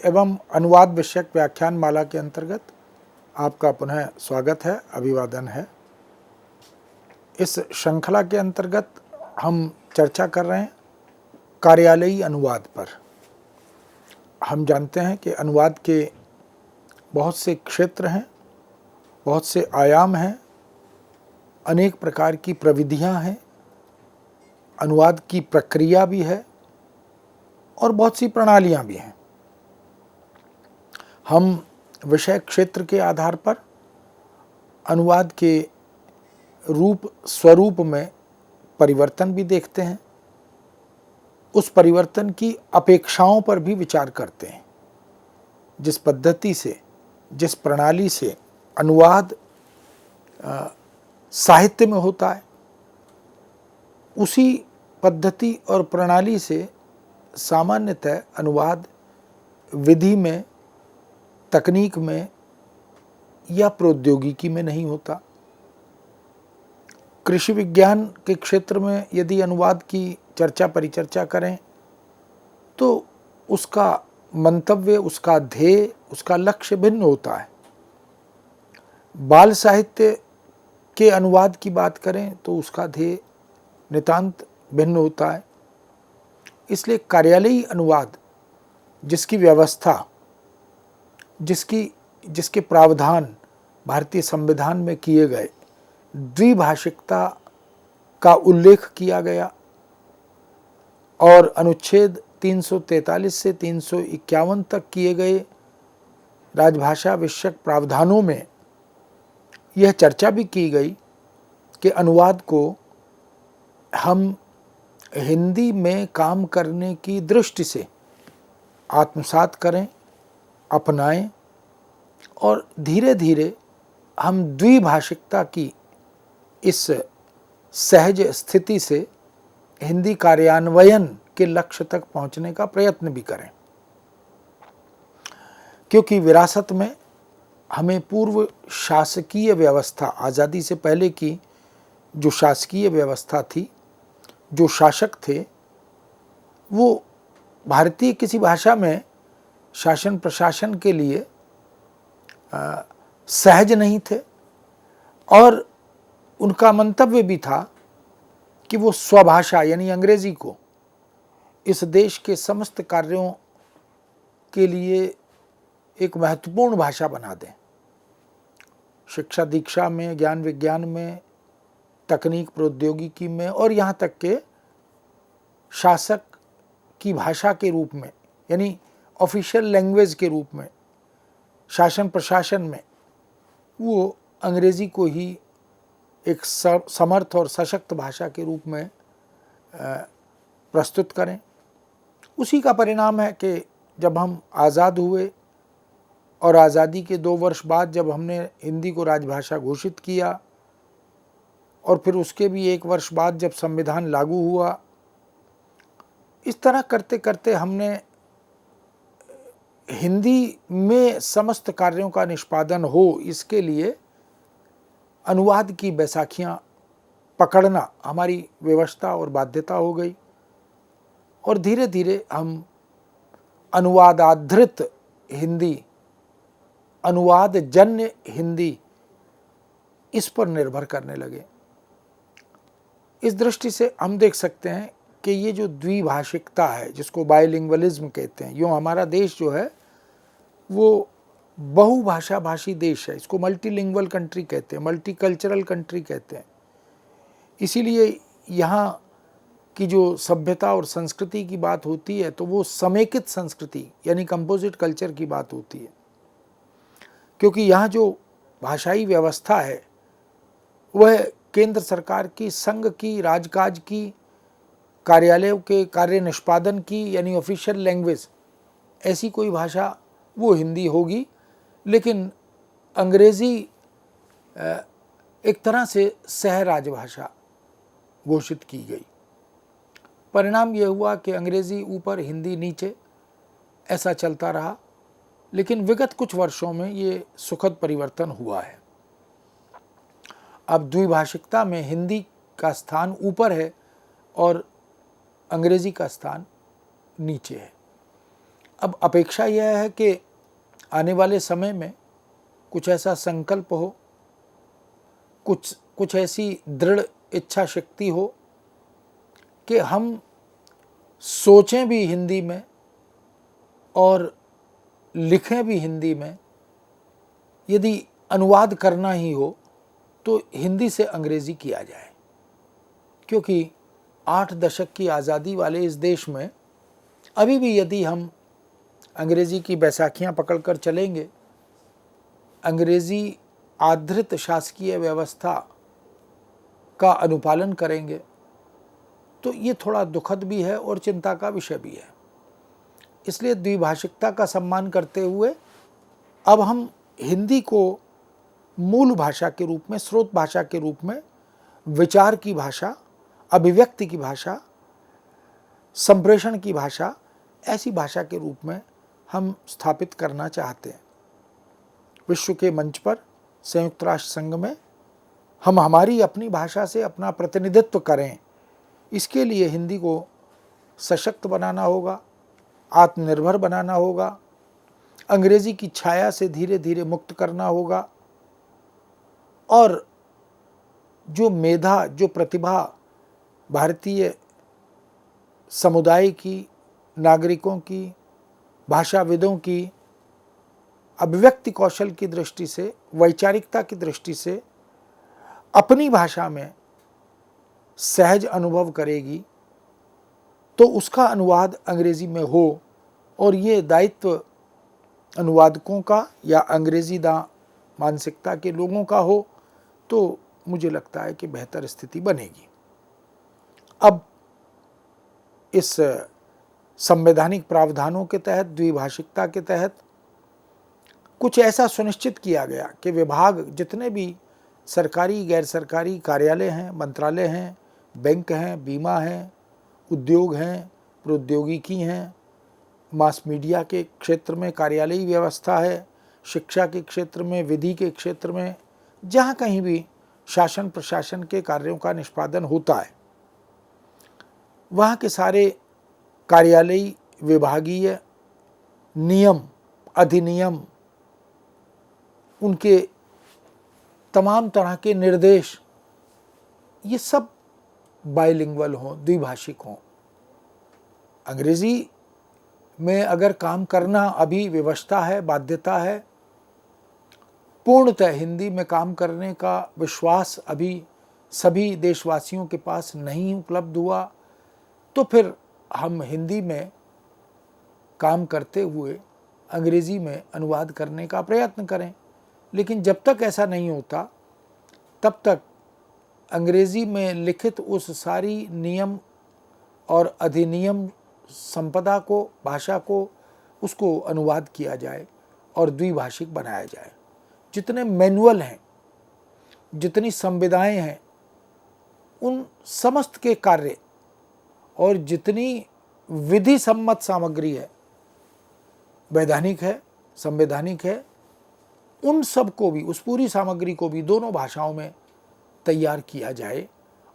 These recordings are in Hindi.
एवं अनुवाद विषयक व्याख्यान माला के अंतर्गत आपका पुनः स्वागत है, अभिवादन है। इस श्रृंखला के अंतर्गत हम चर्चा कर रहे हैं कार्यालयी अनुवाद पर। हम जानते हैं कि अनुवाद के बहुत से क्षेत्र हैं, बहुत से आयाम हैं, अनेक प्रकार की प्रविधियां हैं, अनुवाद की प्रक्रिया भी है और बहुत सी प्रणालियां भी हैं। हम विषय क्षेत्र के आधार पर अनुवाद के रूप स्वरूप में परिवर्तन भी देखते हैं, उस परिवर्तन की अपेक्षाओं पर भी विचार करते हैं। जिस पद्धति से, जिस प्रणाली से अनुवाद साहित्य में होता है, उसी पद्धति और प्रणाली से सामान्यतः अनुवाद विधि में, तकनीक में या प्रौद्योगिकी में नहीं होता। कृषि विज्ञान के क्षेत्र में यदि अनुवाद की चर्चा परिचर्चा करें तो उसका मंतव्य, उसका ध्येय, उसका लक्ष्य भिन्न होता है। बाल साहित्य के अनुवाद की बात करें तो उसका ध्येय नितांत भिन्न होता है। इसलिए कार्यालयी अनुवाद, जिसकी व्यवस्था, जिसके प्रावधान भारतीय संविधान में किए गए, द्विभाषिकता का उल्लेख किया गया और अनुच्छेद 343 से 351 तक किए गए राजभाषा विषयक प्रावधानों में यह चर्चा भी की गई कि अनुवाद को हम हिंदी में काम करने की दृष्टि से आत्मसात करें, अपनाएं और धीरे धीरे हम द्विभाषिकता की इस सहज स्थिति से हिंदी कार्यान्वयन के लक्ष्य तक पहुंचने का प्रयत्न भी करें। क्योंकि विरासत में हमें पूर्व शासकीय व्यवस्था, आज़ादी से पहले की जो शासकीय व्यवस्था थी, जो शासक थे, वो भारतीय किसी भाषा में शासन प्रशासन के लिए सहज नहीं थे और उनका मंतव्य भी था कि वो स्वभाषा यानी अंग्रेजी को इस देश के समस्त कार्यों के लिए एक महत्वपूर्ण भाषा बना दें। शिक्षा दीक्षा में, ज्ञान विज्ञान में, तकनीक प्रौद्योगिकी में और यहाँ तक के शासक की भाषा के रूप में यानी ऑफिशियल लैंग्वेज के रूप में शासन प्रशासन में वो अंग्रेजी को ही एक समर्थ और सशक्त भाषा के रूप में प्रस्तुत करें। उसी का परिणाम है कि जब हम आज़ाद हुए और आज़ादी के 2 वर्ष बाद जब हमने हिंदी को राजभाषा घोषित किया और फिर उसके भी 1 वर्ष बाद जब संविधान लागू हुआ, इस तरह करते करते हमने हिंदी में समस्त कार्यों का निष्पादन हो, इसके लिए अनुवाद की बैसाखियां पकड़ना हमारी व्यवस्था और बाध्यता हो गई और धीरे धीरे हम अनुवादाधृत हिंदी, अनुवाद जन्य हिंदी, इस पर निर्भर करने लगे। इस दृष्टि से हम देख सकते हैं कि ये जो द्विभाषिकता है, जिसको बाइलिंगुअलिज्म कहते हैं, यूँ हमारा देश जो है वो बहुभाषा भाषी देश है। इसको मल्टीलिंगुअल कंट्री कहते हैं, मल्टीकल्चरल कंट्री कहते हैं। इसीलिए यहाँ की जो सभ्यता और संस्कृति की बात होती है तो वो समेकित संस्कृति यानी कंपोजिट कल्चर की बात होती है। क्योंकि यहाँ जो भाषाई व्यवस्था है वह केंद्र सरकार की, संघ की, राजकाज की, कार्यालयों के कार्य निष्पादन की यानी ऑफिशियल लैंग्वेज, ऐसी कोई भाषा वो हिंदी होगी। लेकिन अंग्रेज़ी एक तरह से सह राजभाषा घोषित की गई। परिणाम यह हुआ कि अंग्रेज़ी ऊपर, हिंदी नीचे, ऐसा चलता रहा। लेकिन विगत कुछ वर्षों में ये सुखद परिवर्तन हुआ है। अब द्विभाषिकता में हिंदी का स्थान ऊपर है और अंग्रेज़ी का स्थान नीचे है। अब अपेक्षा यह है कि आने वाले समय में कुछ ऐसा संकल्प हो, कुछ ऐसी दृढ़ इच्छा शक्ति हो कि हम सोचें भी हिंदी में और लिखें भी हिंदी में। यदि अनुवाद करना ही हो तो हिंदी से अंग्रेजी किया जाए, क्योंकि 8 दशक की आज़ादी वाले इस देश में अभी भी यदि हम अंग्रेजी की बैसाखियां पकड़कर चलेंगे, अंग्रेजी आधारित शासकीय व्यवस्था का अनुपालन करेंगे, तो ये थोड़ा दुखद भी है और चिंता का विषय भी है। इसलिए द्विभाषिकता का सम्मान करते हुए अब हम हिंदी को मूल भाषा के रूप में, स्रोत भाषा के रूप में, विचार की भाषा, अभिव्यक्ति की भाषा, संप्रेषण की भाषा, ऐसी भाषा के रूप में हम स्थापित करना चाहते हैं। विश्व के मंच पर, संयुक्त राष्ट्र संघ में हम हमारी अपनी भाषा से अपना प्रतिनिधित्व करें। इसके लिए हिंदी को सशक्त बनाना होगा, आत्मनिर्भर बनाना होगा, अंग्रेजी की छाया से धीरे धीरे मुक्त करना होगा और जो मेधा, जो प्रतिभा भारतीय समुदाय की, नागरिकों की, भाषाविदों की अभिव्यक्ति कौशल की दृष्टि से, वैचारिकता की दृष्टि से अपनी भाषा में सहज अनुभव करेगी, तो उसका अनुवाद अंग्रेजी में हो। और ये दायित्व अनुवादकों का या अंग्रेजीदा मानसिकता के लोगों का हो तो मुझे लगता है कि बेहतर स्थिति बनेगी। अब इस संवैधानिक प्रावधानों के तहत, द्विभाषिकता के तहत कुछ ऐसा सुनिश्चित किया गया कि विभाग, जितने भी सरकारी गैर सरकारी कार्यालय हैं, मंत्रालय हैं, बैंक हैं, बीमा हैं, उद्योग हैं, प्रौद्योगिकी हैं, मास मीडिया के क्षेत्र में कार्यालयी व्यवस्था है, शिक्षा के क्षेत्र में, विधि के क्षेत्र में, जहाँ कहीं भी शासन प्रशासन के कार्यों का निष्पादन होता है, वहाँ के सारे कार्यालयी विभागीय नियम, अधिनियम, उनके तमाम तरह के निर्देश, ये सब बाइलिंगुअल हों, द्विभाषिक हों। अंग्रेजी में अगर काम करना अभी विवशता है, बाध्यता है, पूर्णतः हिंदी में काम करने का विश्वास अभी सभी देशवासियों के पास नहीं उपलब्ध हुआ, तो फिर हम हिंदी में काम करते हुए अंग्रेजी में अनुवाद करने का प्रयत्न करें। लेकिन जब तक ऐसा नहीं होता, तब तक अंग्रेजी में लिखित उस सारी नियम और अधिनियम संपदा को, भाषा को, उसको अनुवाद किया जाए और द्विभाषिक बनाया जाए। जितने मैनुअल हैं, जितनी संविधाएं हैं, उन समस्त के कार्य और जितनी विधि सम्मत सामग्री है, वैधानिक है, संवैधानिक है, उन सब को भी, उस पूरी सामग्री को भी दोनों भाषाओं में तैयार किया जाए।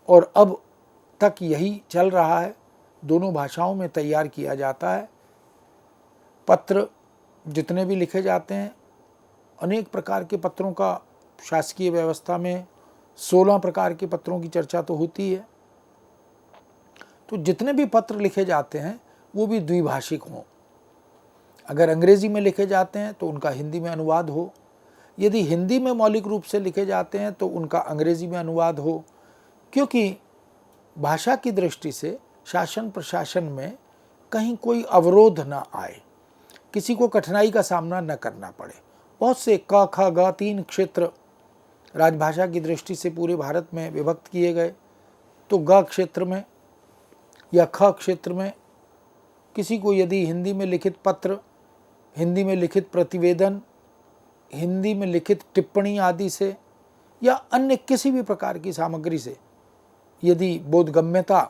और अब तक यही चल रहा है, दोनों भाषाओं में तैयार किया जाता है। पत्र जितने भी लिखे जाते हैं, अनेक प्रकार के पत्रों का शासकीय व्यवस्था में 16 प्रकार के पत्रों की चर्चा तो होती है। तो जितने भी पत्र लिखे जाते हैं वो भी द्विभाषिक हों। अगर अंग्रेजी में लिखे जाते हैं तो उनका हिंदी में अनुवाद हो, यदि हिंदी में मौलिक रूप से लिखे जाते हैं तो उनका अंग्रेजी में अनुवाद हो, क्योंकि भाषा की दृष्टि से शासन प्रशासन में कहीं कोई अवरोध ना आए, किसी को कठिनाई का सामना न करना पड़े। बहुत से क ख ग 3 क्षेत्र राजभाषा की दृष्टि से पूरे भारत में विभक्त किए गए, तो ग क्षेत्र में या ख क्षेत्र में किसी को यदि हिंदी में लिखित पत्र, हिंदी में लिखित प्रतिवेदन, हिंदी में लिखित टिप्पणी आदि से या अन्य किसी भी प्रकार की सामग्री से यदि बोधगम्यता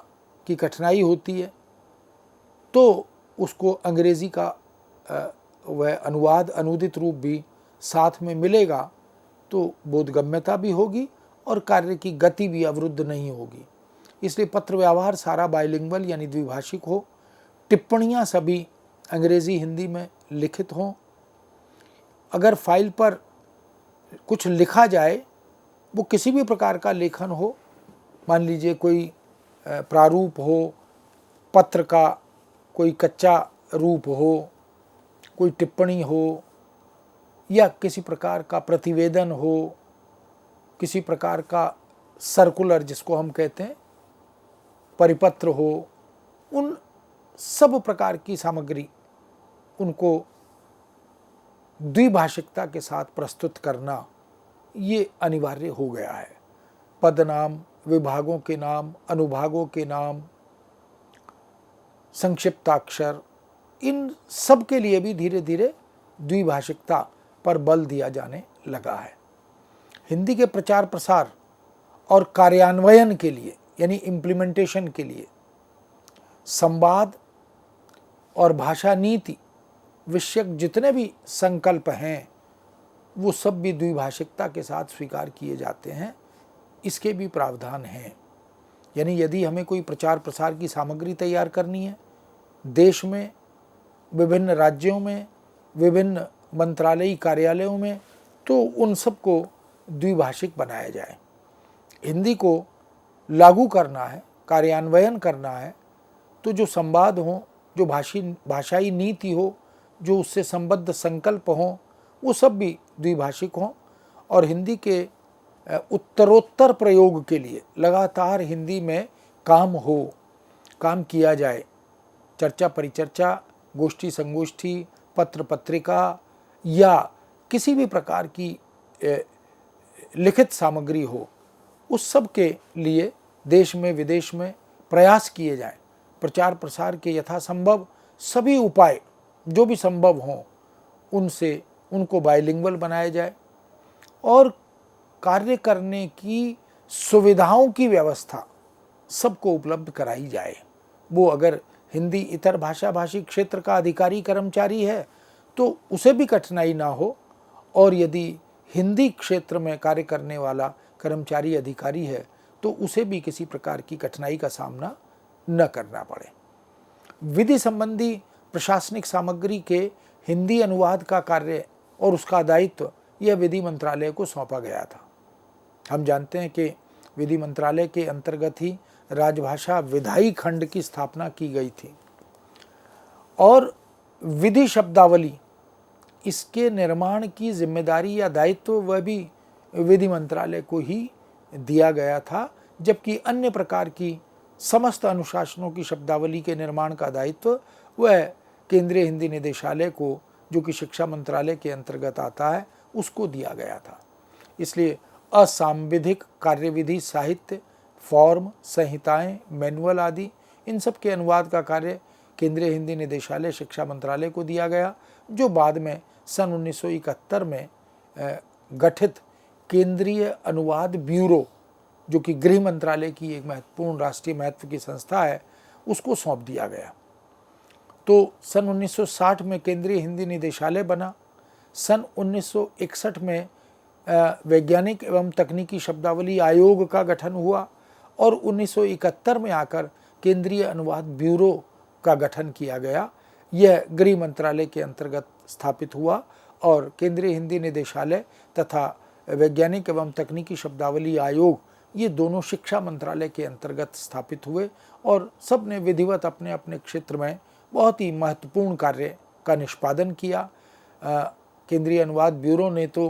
की कठिनाई होती है, तो उसको अंग्रेजी का वह अनुवाद, अनुदित रूप भी साथ में मिलेगा, तो बोधगम्यता भी होगी और कार्य की गति भी अवरुद्ध नहीं होगी। इसलिए पत्र व्यवहार सारा बाइलिंगुअल यानी द्विभाषिक हो, टिप्पणियाँ सभी अंग्रेज़ी हिंदी में लिखित हों। अगर फाइल पर कुछ लिखा जाए, वो किसी भी प्रकार का लेखन हो, मान लीजिए कोई प्रारूप हो, पत्र का कोई कच्चा रूप हो, कोई टिप्पणी हो, या किसी प्रकार का प्रतिवेदन हो, किसी प्रकार का सर्कुलर जिसको हम कहते हैं, परिपत्र हो, उन सब प्रकार की सामग्री उनको द्विभाषिकता के साथ प्रस्तुत करना ये अनिवार्य हो गया है। पदनाम, विभागों के नाम, अनुभागों के नाम, संक्षिप्ताक्षर, इन सब के लिए भी धीरे धीरे द्विभाषिकता पर बल दिया जाने लगा है। हिंदी के प्रचार प्रसार और कार्यान्वयन के लिए, यानी इम्प्लीमेंटेशन के लिए, संवाद और भाषा नीति विषयक जितने भी संकल्प हैं वो सब भी द्विभाषिकता के साथ स्वीकार किए जाते हैं। इसके भी प्रावधान हैं। यानी यदि हमें कोई प्रचार प्रसार की सामग्री तैयार करनी है देश में, विभिन्न राज्यों में, विभिन्न मंत्रालयी कार्यालयों में, तो उन सबको द्विभाषिक बनाया जाए। हिंदी को लागू करना है, कार्यान्वयन करना है, तो जो संवाद हो, जो भाषाई नीति हो, जो उससे संबद्ध संकल्प हों, वो सब भी द्विभाषिक हों। और हिंदी के उत्तरोत्तर प्रयोग के लिए लगातार हिंदी में काम किया जाए। चर्चा परिचर्चा, गोष्ठी संगोष्ठी, पत्र पत्रिका या किसी भी प्रकार की लिखित सामग्री हो, उस सब के लिए देश में विदेश में प्रयास किए जाएं। प्रचार प्रसार के यथासंभव सभी उपाय जो भी संभव हों उनको बाइलिंगुअल बनाया जाए और कार्य करने की सुविधाओं की व्यवस्था सबको उपलब्ध कराई जाए। वो अगर हिंदी इतर भाषा भाषी क्षेत्र का अधिकारी कर्मचारी है तो उसे भी कठिनाई ना हो, और यदि हिंदी क्षेत्र में कार्य करने वाला कर्मचारी अधिकारी है तो उसे भी किसी प्रकार की कठिनाई का सामना न करना पड़े। विधि संबंधी प्रशासनिक सामग्री के हिंदी अनुवाद का कार्य और उसका दायित्व यह विधि मंत्रालय को सौंपा गया था। हम जानते हैं कि विधि मंत्रालय के अंतर्गत ही राजभाषा विधायी खंड की स्थापना की गई थी और विधि शब्दावली, इसके निर्माण की जिम्मेदारी या दायित्व वह भी विधि मंत्रालय को ही दिया गया था, जबकि अन्य प्रकार की समस्त अनुशासनों की शब्दावली के निर्माण का दायित्व वह केंद्रीय हिंदी निदेशालय को, जो कि शिक्षा मंत्रालय के अंतर्गत आता है, उसको दिया गया था। इसलिए असांविधिक कार्यविधि साहित्य, फॉर्म, संहिताएं, मैनुअल आदि इन सब के अनुवाद का कार्य केंद्रीय हिंदी निदेशालय शिक्षा मंत्रालय को दिया गया, जो बाद में सन 1971 में गठित केंद्रीय अनुवाद ब्यूरो, जो कि गृह मंत्रालय की एक महत्वपूर्ण राष्ट्रीय महत्व की संस्था है, उसको सौंप दिया गया। तो सन 1960 में केंद्रीय हिंदी निदेशालय बना। सन 1961 में वैज्ञानिक एवं तकनीकी शब्दावली आयोग का गठन हुआ और 1971 में आकर केंद्रीय अनुवाद ब्यूरो का गठन किया गया। यह गृह मंत्रालय के अंतर्गत स्थापित हुआ और केंद्रीय हिंदी निदेशालय तथा वैज्ञानिक एवं तकनीकी शब्दावली आयोग, ये दोनों शिक्षा मंत्रालय के अंतर्गत स्थापित हुए और सब ने विधिवत अपने अपने क्षेत्र में बहुत ही महत्वपूर्ण कार्य का निष्पादन किया। केंद्रीय अनुवाद ब्यूरो ने तो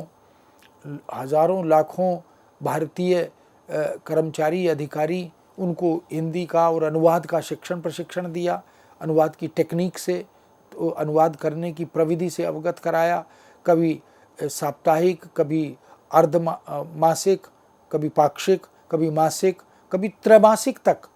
हजारों लाखों भारतीय कर्मचारी अधिकारी, उनको हिंदी का और अनुवाद का प्रशिक्षण दिया, अनुवाद की टेक्निक से, तो अनुवाद करने की प्रविधि से अवगत कराया। कभी साप्ताहिक, कभी अर्धमासिक, कभी पाक्षिक, कभी मासिक, कभी त्रैमासिक तक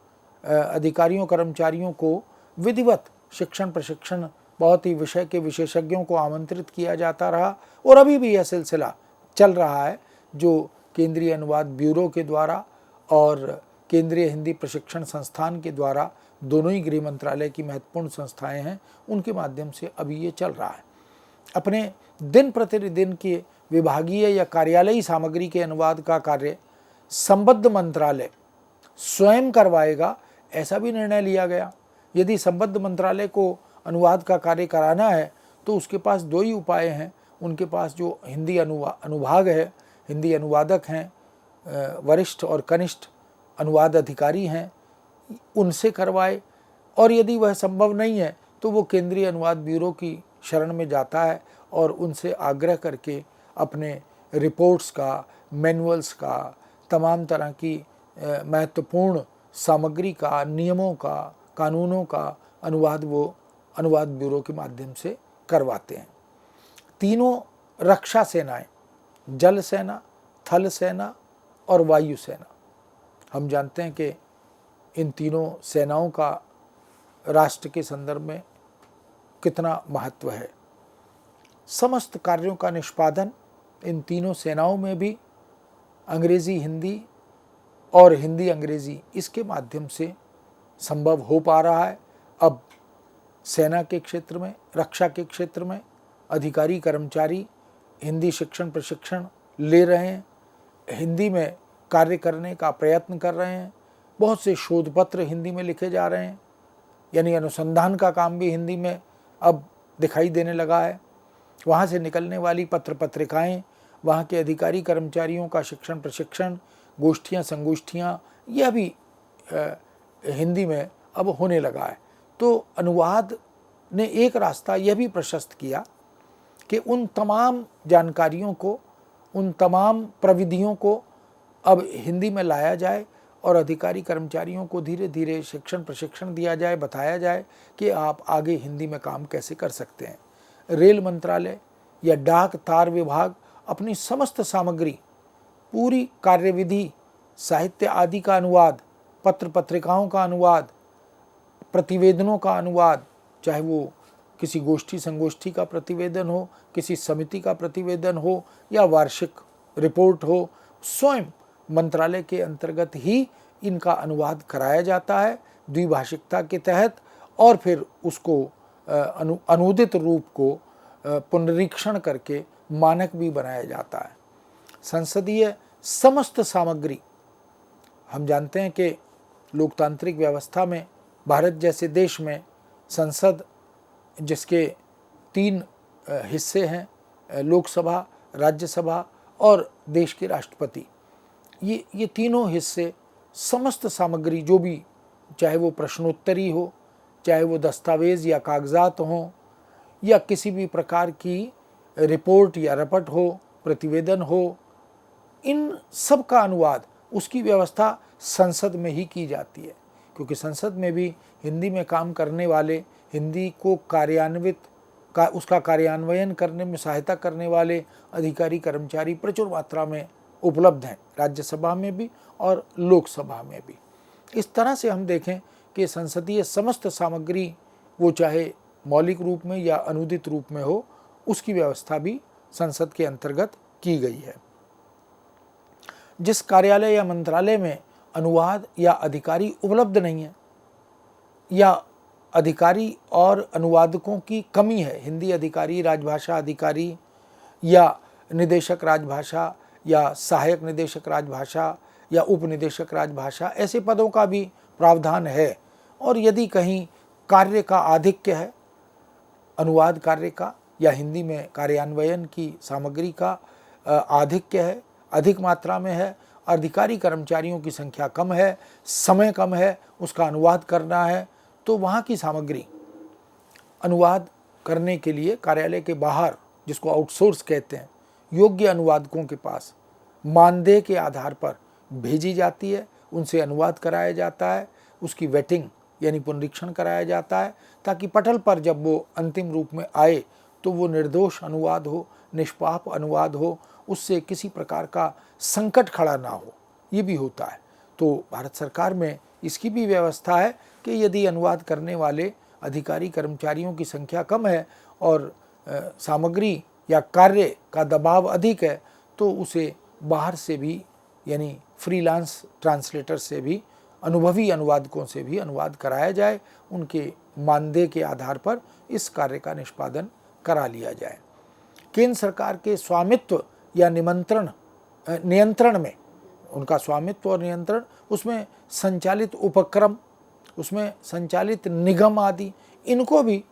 अधिकारियों कर्मचारियों को विधिवत शिक्षण प्रशिक्षण बहुत ही विषय के विशेषज्ञों को आमंत्रित किया जाता रहा और अभी भी यह सिलसिला चल रहा है, जो केंद्रीय अनुवाद ब्यूरो के द्वारा और केंद्रीय हिंदी प्रशिक्षण संस्थान के द्वारा, दोनों ही गृह मंत्रालय की महत्वपूर्ण संस्थाएं हैं, उनके माध्यम से अभी ये चल रहा है। अपने दिन प्रतिदिन के विभागीय या कार्यालयी सामग्री के अनुवाद का कार्य संबद्ध मंत्रालय स्वयं करवाएगा, ऐसा भी निर्णय लिया गया। यदि संबद्ध मंत्रालय को अनुवाद का कार्य कराना है तो उसके पास दो ही उपाय हैं। उनके पास जो हिंदी अनुभाग है, हिंदी अनुवादक हैं, वरिष्ठ और कनिष्ठ अनुवाद अधिकारी हैं, उनसे करवाए, और यदि वह संभव नहीं है तो वो केंद्रीय अनुवाद ब्यूरो की शरण में जाता है और उनसे आग्रह करके अपने रिपोर्ट्स का, मैनुअल्स का, तमाम तरह की महत्वपूर्ण सामग्री का, नियमों का, कानूनों का अनुवाद वो अनुवाद ब्यूरो के माध्यम से करवाते हैं। तीनों रक्षा सेनाएं, जल सेना, थल सेना और वायु सेना, हम जानते हैं कि इन तीनों सेनाओं का राष्ट्र के संदर्भ में कितना महत्व है। समस्त कार्यों का निष्पादन इन तीनों सेनाओं में भी अंग्रेज़ी हिंदी और हिंदी अंग्रेज़ी इसके माध्यम से संभव हो पा रहा है। अब सेना के क्षेत्र में, रक्षा के क्षेत्र में अधिकारी कर्मचारी हिंदी शिक्षण प्रशिक्षण ले रहे हैं, हिंदी में कार्य करने का प्रयत्न कर रहे हैं। बहुत से शोध पत्र हिंदी में लिखे जा रहे हैं, यानी अनुसंधान का काम भी हिंदी में अब दिखाई देने लगा है। वहाँ से निकलने वाली पत्र पत्रिकाएं, वहाँ के अधिकारी कर्मचारियों का शिक्षण प्रशिक्षण, गोष्ठियाँ संगोष्ठियाँ, यह भी हिंदी में अब होने लगा है। तो अनुवाद ने एक रास्ता यह भी प्रशस्त किया कि उन तमाम जानकारियों को, उन तमाम प्रविधियों को अब हिंदी में लाया जाए और अधिकारी कर्मचारियों को धीरे धीरे शिक्षण प्रशिक्षण दिया जाए, बताया जाए कि आप आगे हिंदी में काम कैसे कर सकते हैं। रेल मंत्रालय या डाक तार विभाग अपनी समस्त सामग्री, पूरी कार्यविधि, साहित्य आदि का अनुवाद, पत्र पत्रिकाओं का अनुवाद, प्रतिवेदनों का अनुवाद, चाहे वो किसी गोष्ठी संगोष्ठी का प्रतिवेदन हो, किसी समिति का प्रतिवेदन हो या वार्षिक रिपोर्ट हो, स्वयं मंत्रालय के अंतर्गत ही इनका अनुवाद कराया जाता है द्विभाषिकता के तहत, और फिर उसको अनुदित रूप को पुनरीक्षण करके मानक भी बनाया जाता है। संसदीय समस्त सामग्री, हम जानते हैं कि लोकतांत्रिक व्यवस्था में भारत जैसे देश में संसद, जिसके 3 हिस्से हैं, लोकसभा, राज्यसभा और देश के राष्ट्रपति, ये तीनों हिस्से समस्त सामग्री जो भी, चाहे वो प्रश्नोत्तरी हो, चाहे वो दस्तावेज़ या कागजात हों, या किसी भी प्रकार की रिपोर्ट या रपट हो, प्रतिवेदन हो, इन सब का अनुवाद, उसकी व्यवस्था संसद में ही की जाती है। क्योंकि संसद में भी हिंदी में काम करने वाले, हिंदी को उसका कार्यान्वयन करने में सहायता करने वाले अधिकारी कर्मचारी प्रचुर मात्रा में उपलब्ध हैं, राज्यसभा में भी और लोकसभा में भी। इस तरह से हम देखें कि संसदीय समस्त सामग्री, वो चाहे मौलिक रूप में या अनुदित रूप में हो, उसकी व्यवस्था भी संसद के अंतर्गत की गई है। जिस कार्यालय या मंत्रालय में अनुवाद या अधिकारी उपलब्ध नहीं है, या अधिकारी और अनुवादकों की कमी है, हिंदी अधिकारी, राजभाषा अधिकारी या निदेशक राजभाषा या सहायक निदेशक राजभाषा या उपनिदेशक राजभाषा, ऐसे पदों का भी प्रावधान है। और यदि कहीं कार्य का आधिक्य है, अनुवाद कार्य का या हिंदी में कार्यान्वयन की सामग्री का आधिक्य है, अधिक मात्रा में है, अधिकारी कर्मचारियों की संख्या कम है, समय कम है, उसका अनुवाद करना है, तो वहाँ की सामग्री अनुवाद करने के लिए कार्यालय के बाहर, जिसको आउटसोर्स कहते हैं, योग्य अनुवादकों के पास मानदेय के आधार पर भेजी जाती है, उनसे अनुवाद कराया जाता है, उसकी वेटिंग यानी पुनरीक्षण कराया जाता है, ताकि पटल पर जब वो अंतिम रूप में आए तो वो निर्दोष अनुवाद हो, निष्पाप अनुवाद हो, उससे किसी प्रकार का संकट खड़ा ना हो। ये भी होता है। तो भारत सरकार में इसकी भी व्यवस्था है कि यदि अनुवाद करने वाले अधिकारी कर्मचारियों की संख्या कम है और सामग्री या कार्य का दबाव अधिक है, तो उसे बाहर से भी, यानी फ्रीलांस ट्रांसलेटर से भी, अनुभवी अनुवादकों से भी अनुवाद कराया जाए, उनके मानदेय के आधार पर इस कार्य का निष्पादन करा लिया जाए। केंद्र सरकार के स्वामित्व या नियंत्रण में, उनका स्वामित्व और नियंत्रण, उसमें संचालित उपक्रम, उसमें संचालित निगम आदि, इनको भी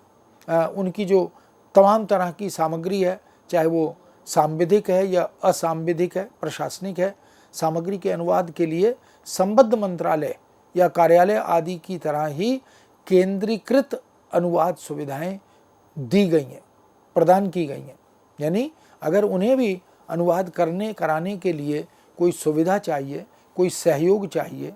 उनकी जो तमाम तरह की सामग्री है, चाहे वो सांविधिक है या असांविधिक है, प्रशासनिक है, सामग्री के अनुवाद के लिए संबद्ध मंत्रालय या कार्यालय आदि की तरह ही केंद्रीकृत अनुवाद सुविधाएं दी गई हैं, प्रदान की गई हैं। यानी अगर उन्हें भी अनुवाद कराने के लिए कोई सुविधा चाहिए, कोई सहयोग चाहिए,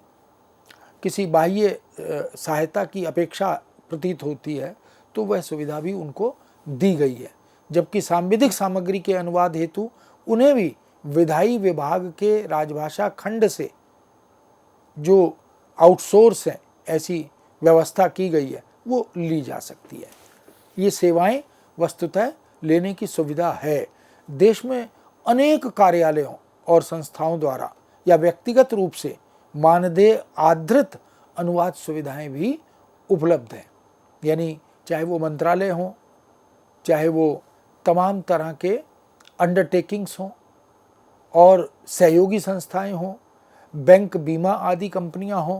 किसी बाह्य सहायता की अपेक्षा प्रतीत होती है, तो वह सुविधा भी उनको दी गई है। जबकि सांविधिक सामग्री के अनुवाद हेतु उन्हें भी विधायी विभाग के राजभाषा खंड से जो आउटसोर्स है, ऐसी व्यवस्था की गई है, वो ली जा सकती है। ये सेवाएं वस्तुतः लेने की सुविधा है। देश में अनेक कार्यालयों और संस्थाओं द्वारा या व्यक्तिगत रूप से मानदेय आधारित अनुवाद सुविधाएं भी उपलब्ध हैं। यानी चाहे वो मंत्रालय हों, चाहे वो तमाम तरह के अंडरटेकिंग्स हों और सहयोगी संस्थाएं हों, बैंक, बीमा आदि कंपनियां हों,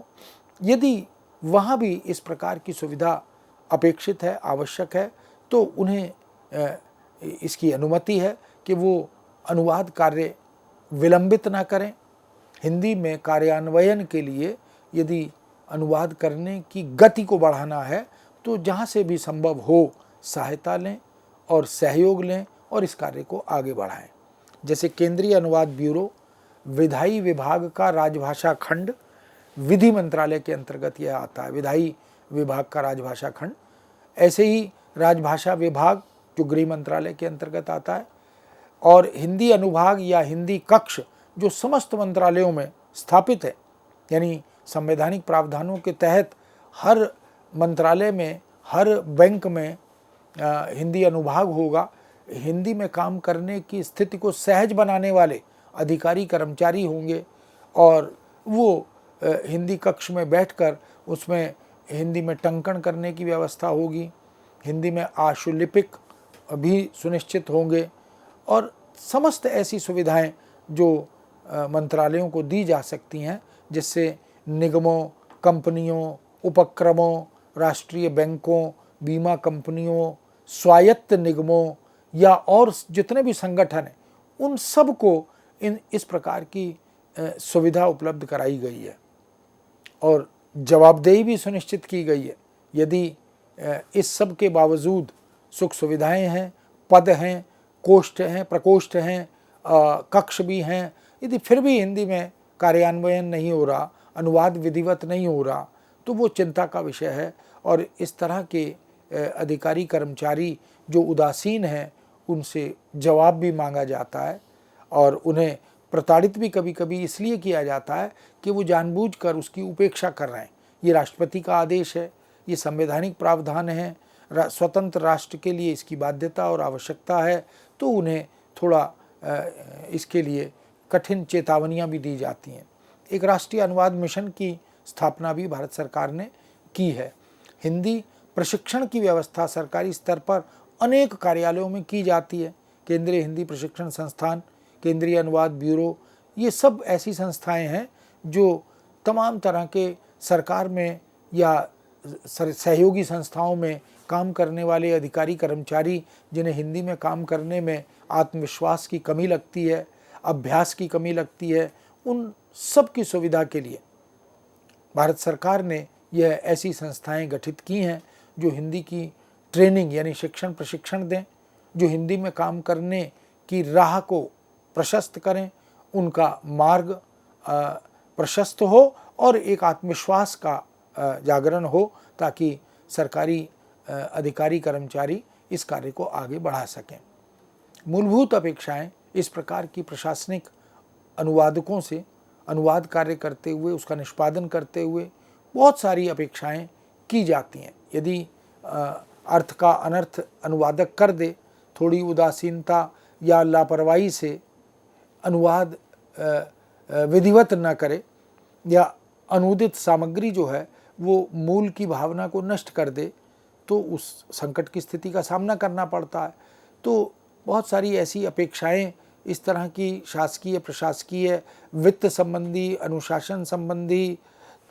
यदि वहाँ भी इस प्रकार की सुविधा अपेक्षित है, आवश्यक है, तो उन्हें इसकी अनुमति है कि वो अनुवाद कार्य विलंबित ना करें। हिंदी में कार्यान्वयन के लिए यदि अनुवाद करने की गति को बढ़ाना है तो जहाँ से भी संभव हो सहायता लें और सहयोग लें और इस कार्य को आगे बढ़ाएं। जैसे केंद्रीय अनुवाद ब्यूरो, विधायी विभाग का राजभाषा खंड, विधि मंत्रालय के अंतर्गत यह आता है, विधायी विभाग का राजभाषा खंड। ऐसे ही राजभाषा विभाग जो गृह मंत्रालय के अंतर्गत आता है, और हिंदी अनुभाग या हिंदी कक्ष जो समस्त मंत्रालयों में स्थापित है। यानी संवैधानिक प्रावधानों के तहत हर मंत्रालय में, हर बैंक में हिंदी अनुभाग होगा। हिंदी में काम करने की स्थिति को सहज बनाने वाले अधिकारी कर्मचारी होंगे और वो हिंदी कक्ष में बैठकर उसमें हिंदी में टंकण करने की व्यवस्था होगी, हिंदी में आशुलिपिक भी सुनिश्चित होंगे और समस्त ऐसी सुविधाएं जो मंत्रालयों को दी जा सकती हैं, जिससे निगमों, कंपनियों, उपक्रमों, राष्ट्रीय बैंकों, बीमा कंपनियों, स्वायत्त निगमों या और जितने भी संगठन हैं, उन सब को इस प्रकार की सुविधा उपलब्ध कराई गई है और जवाबदेही भी सुनिश्चित की गई है। यदि इस सब के बावजूद सुख सुविधाएं हैं, पद हैं, कोष्ठ हैं, प्रकोष्ठ हैं, कक्ष भी हैं, यदि फिर भी हिंदी में कार्यान्वयन नहीं हो रहा, अनुवाद विधिवत नहीं हो रहा, तो वो चिंता का विषय है। और इस तरह के अधिकारी कर्मचारी जो उदासीन हैं, उनसे जवाब भी मांगा जाता है और उन्हें प्रताड़ित भी कभी कभी इसलिए किया जाता है कि वो जानबूझकर उसकी उपेक्षा कर रहे हैं। ये राष्ट्रपति का आदेश है, ये संवैधानिक प्रावधान है, स्वतंत्र राष्ट्र के लिए इसकी बाध्यता और आवश्यकता है, तो उन्हें थोड़ा इसके लिए कठिन चेतावनियां भी दी जाती हैं। एक राष्ट्रीय अनुवाद मिशन की स्थापना भी भारत सरकार ने की है। हिंदी प्रशिक्षण की व्यवस्था सरकारी स्तर पर अनेक कार्यालयों में की जाती है। केंद्रीय हिंदी प्रशिक्षण संस्थान, केंद्रीय अनुवाद ब्यूरो, ये सब ऐसी संस्थाएं हैं जो तमाम तरह के सरकार में या सहयोगी संस्थाओं में काम करने वाले अधिकारी कर्मचारी जिन्हें हिंदी में काम करने में आत्मविश्वास की कमी लगती है, अभ्यास की कमी लगती है, उन सब की सुविधा के लिए भारत सरकार ने यह ऐसी संस्थाएं गठित की हैं जो हिंदी की ट्रेनिंग यानी शिक्षण प्रशिक्षण दें, जो हिंदी में काम करने की राह को प्रशस्त करें, उनका मार्ग प्रशस्त हो और एक आत्मविश्वास का जागरण हो, ताकि सरकारी अधिकारी कर्मचारी इस कार्य को आगे बढ़ा सकें। मूलभूत अपेक्षाएं इस प्रकार की प्रशासनिक अनुवादकों से अनुवाद कार्य करते हुए, उसका निष्पादन करते हुए बहुत सारी अपेक्षाएं की जाती हैं। यदि अर्थ का अनर्थ अनुवादक कर दे, थोड़ी उदासीनता या लापरवाही से अनुवाद विधिवत न करे या अनुदित सामग्री जो है वो मूल की भावना को नष्ट कर दे, तो उस संकट की स्थिति का सामना करना पड़ता है। तो बहुत सारी ऐसी अपेक्षाएं इस तरह की शासकीय, प्रशासकीय, वित्त संबंधी, अनुशासन संबंधी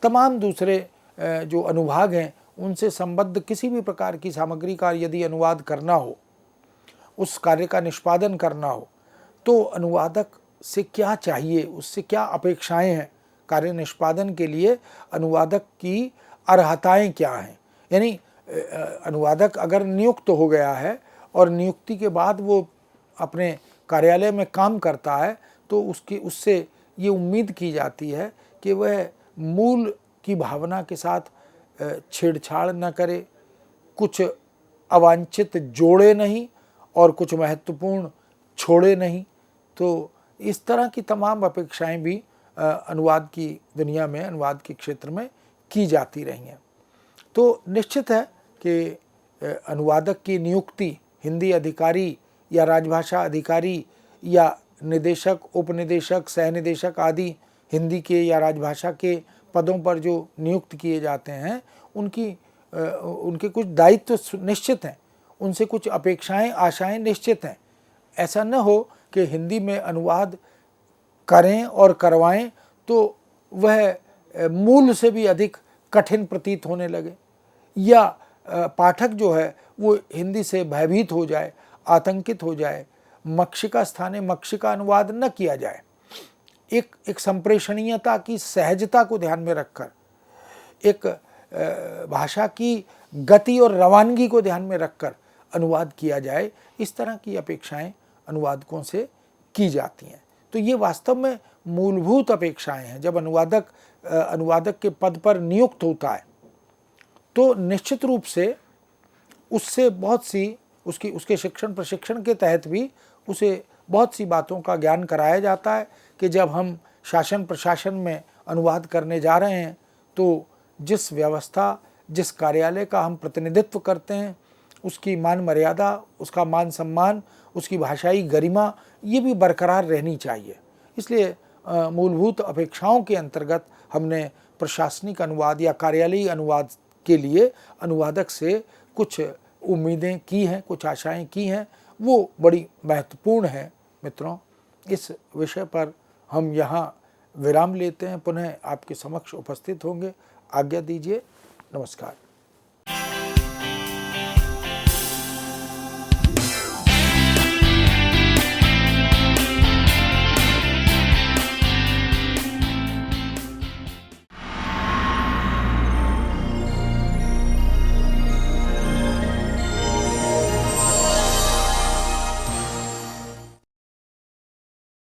तमाम दूसरे जो अनुभाग हैं उनसे संबद्ध किसी भी प्रकार की सामग्री का यदि अनुवाद करना हो, उस कार्य का निष्पादन करना हो, तो अनुवादक से क्या चाहिए, उससे क्या अपेक्षाएं हैं, कार्य निष्पादन के लिए अनुवादक की अर्हताएं क्या हैं। यानी अनुवादक अगर नियुक्त हो गया है और नियुक्ति के बाद वो अपने कार्यालय में काम करता है, तो उससे ये उम्मीद की जाती है कि वह मूल की भावना के साथ छेड़छाड़ न करे, कुछ अवांछित जोड़े नहीं और कुछ महत्वपूर्ण छोड़े नहीं। तो इस तरह की तमाम अपेक्षाएं भी अनुवाद की दुनिया में, अनुवाद के क्षेत्र में की जाती रही हैं। तो निश्चित है कि अनुवादक की नियुक्ति हिंदी अधिकारी या राजभाषा अधिकारी या निदेशक, उपनिदेशक, सहनिदेशक आदि हिंदी के या राजभाषा के पदों पर जो नियुक्त किए जाते हैं, उनके कुछ दायित्व निश्चित हैं, उनसे कुछ अपेक्षाएं, आशाएं निश्चित हैं। ऐसा न हो कि हिंदी में अनुवाद करें और करवाएं तो वह मूल से भी अधिक कठिन प्रतीत होने लगे, या पाठक जो है वो हिंदी से भयभीत हो जाए, आतंकित हो जाए, मक्षिका स्थाने मक्षिका अनुवाद न किया जाए। एक संप्रेषणीयता की सहजता को ध्यान में रखकर, एक भाषा की गति और रवानगी को ध्यान में रखकर अनुवाद किया जाए, इस तरह की अपेक्षाएं अनुवादकों से की जाती हैं। तो ये वास्तव में मूलभूत अपेक्षाएं हैं। जब अनुवादक के पद पर नियुक्त होता है तो निश्चित रूप से उससे बहुत सी उसके शिक्षण प्रशिक्षण के तहत भी उसे बहुत सी बातों का ज्ञान कराया जाता है कि जब हम शासन प्रशासन में अनुवाद करने जा रहे हैं तो जिस व्यवस्था, जिस कार्यालय का हम प्रतिनिधित्व करते हैं, उसकी मान मर्यादा, उसका मान सम्मान, उसकी भाषाई गरिमा, ये भी बरकरार रहनी चाहिए। इसलिए मूलभूत अपेक्षाओं के अंतर्गत हमने प्रशासनिक अनुवाद या कार्यालयी अनुवाद के लिए अनुवादक से कुछ उम्मीदें की हैं, कुछ आशाएं की हैं, वो बड़ी महत्वपूर्ण है। मित्रों, इस विषय पर हम यहाँ विराम लेते हैं, पुनः आपके समक्ष उपस्थित होंगे। आज्ञा दीजिए, नमस्कार।